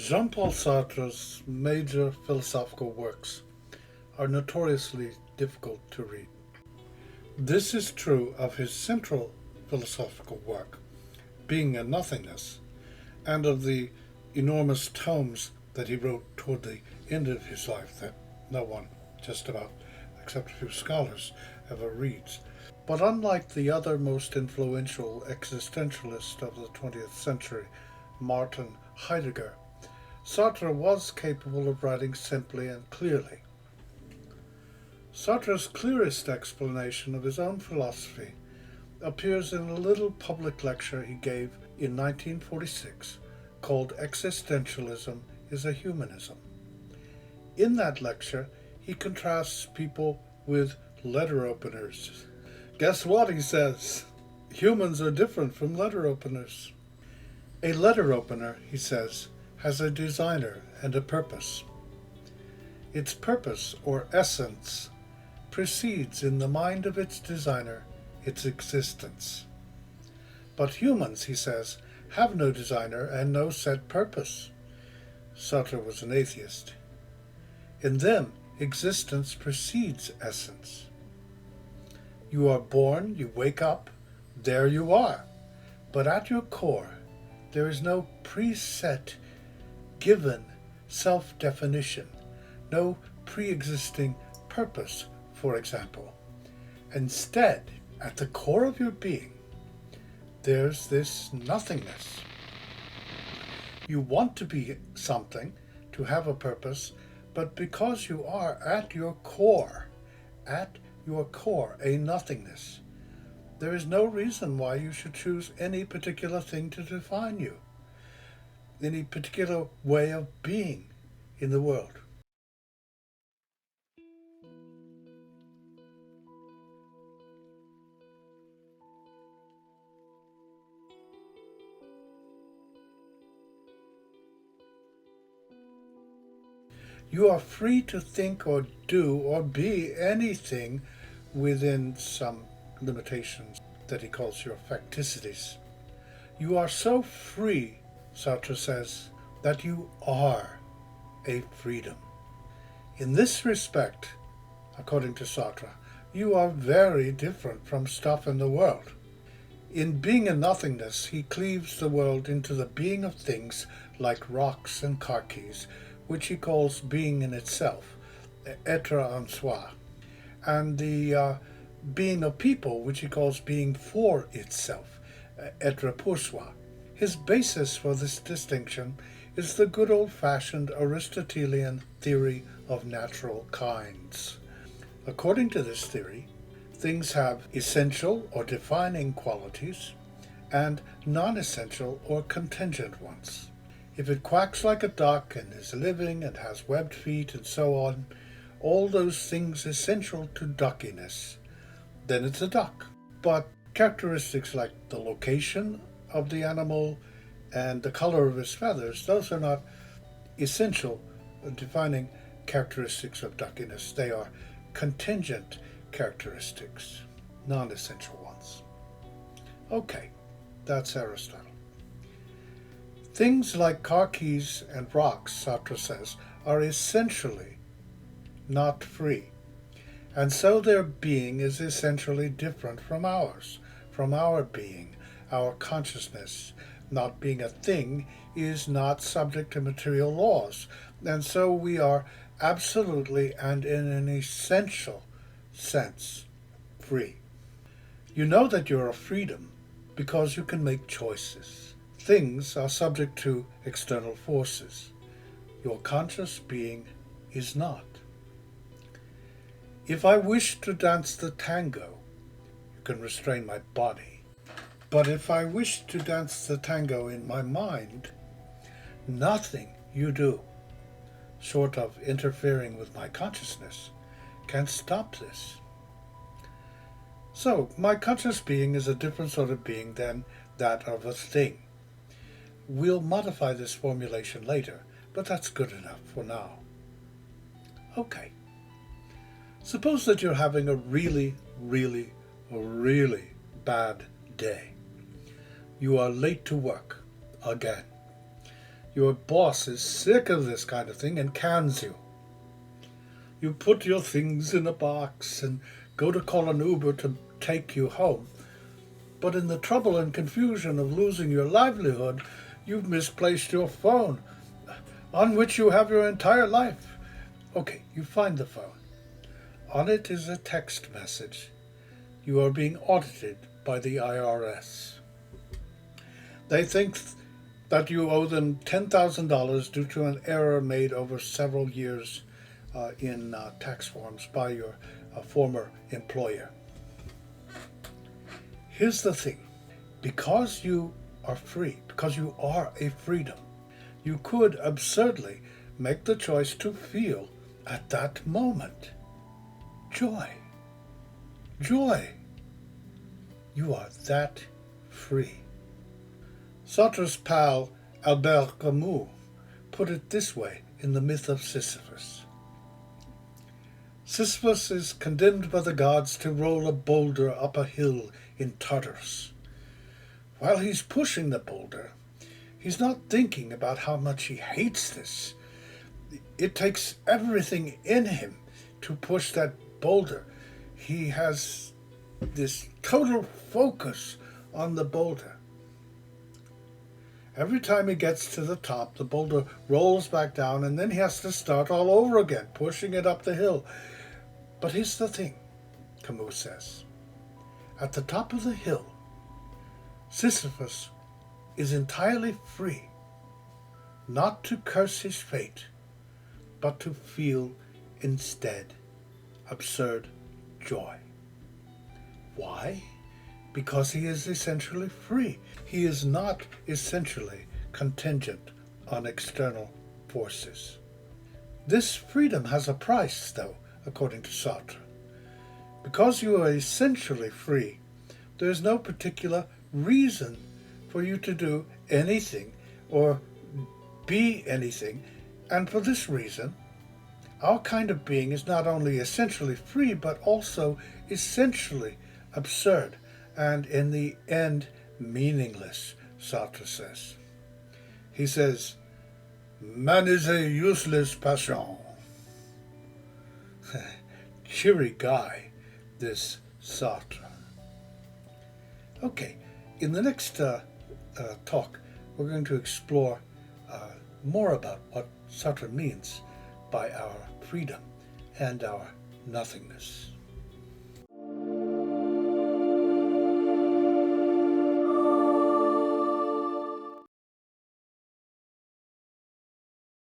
Jean-Paul Sartre's major philosophical works are notoriously difficult to read. This is true of his central philosophical work, Being and Nothingness, and of the enormous tomes that he wrote toward the end of his life that no one, just about, except a few scholars, ever reads. But unlike the other most influential existentialist of the 20th century, Martin Heidegger, Sartre was capable of writing simply and clearly. Sartre's clearest explanation of his own philosophy appears in a little public lecture he gave in 1946 called Existentialism is a Humanism. In that lecture, he contrasts people with letter openers. Guess what, he says? Humans are different from letter openers. A letter opener, he says, has a designer and a purpose. Its purpose, or essence, precedes in the mind of its designer its existence. But humans, he says, have no designer and no set purpose. Sartre was an atheist. In them, existence precedes essence. You are born, you wake up, there you are. But at your core, there is no preset, given self-definition, no pre-existing purpose, for example. Instead, at the core of your being, there's this nothingness. You want to be something, to have a purpose, but because you are at your core, a nothingness, there is no reason why you should choose any particular thing to define you, any particular way of being in the world. You are free to think or do or be anything within some limitations that he calls your facticities. You are so free, Sartre says, that you are a freedom. In this respect, according to Sartre, you are very different from stuff in the world. In Being and Nothingness, he cleaves the world into the being of things like rocks and car keys, which he calls being in itself, être en soi, and the being of people, which he calls being for itself, être pour soi. His basis for this distinction is the good old-fashioned Aristotelian theory of natural kinds. According to this theory, things have essential or defining qualities and non-essential or contingent ones. If it quacks like a duck and is living and has webbed feet and so on, all those things essential to duckiness, then it's a duck. But characteristics like the location of the animal and the color of his feathers, those are not essential defining characteristics of duckiness. They are contingent characteristics, non-essential ones. Okay, that's Aristotle. Things like car keys and rocks, Sartre says, are essentially not free, and so their being is essentially different from ours, from our being. Our consciousness, not being a thing, is not subject to material laws, and so we are absolutely and in an essential sense free. You know that you're a freedom because you can make choices. Things are subject to external forces. Your conscious being is not. If I wish to dance the tango, you can restrain my body. But if I wish to dance the tango in my mind, nothing you do, short of interfering with my consciousness, can stop this. So, my conscious being is a different sort of being than that of a thing. We'll modify this formulation later, but that's good enough for now. Okay. Suppose that you're having a really bad day. You are late to work, again. Your boss is sick of this kind of thing and cans you. You put your things in a box and go to call an Uber to take you home. But in the trouble and confusion of losing your livelihood, you've misplaced your phone, on which you have your entire life. Okay, you find the phone. On it is a text message. You are being audited by the IRS. They think that you owe them $10,000 due to an error made over several years in tax forms by your former employer. Here's the thing. Because you are free, because you are a freedom, you could absurdly make the choice to feel at that moment joy. Joy. You are that free. Sartre's pal Albert Camus put it this way in the myth of Sisyphus. Sisyphus is condemned by the gods to roll a boulder up a hill in Tartarus. While he's pushing the boulder, he's not thinking about how much he hates this. It takes everything in him to push that boulder. He has this total focus on the boulder. Every time he gets to the top, the boulder rolls back down, and then he has to start all over again, pushing it up the hill. But here's the thing, Camus says. At the top of the hill, Sisyphus is entirely free, not to curse his fate, but to feel instead absurd joy. Why? Because he is essentially free. He is not essentially contingent on external forces. This freedom has a price, though, according to Sartre. Because you are essentially free, there is no particular reason for you to do anything or be anything, and for this reason, our kind of being is not only essentially free, but also essentially absurd, and in the end, meaningless, Sartre says. He says, man is a useless passion. Cheery guy, this Sartre. Okay, in the next talk, we're going to explore more about what Sartre means by our freedom and our nothingness.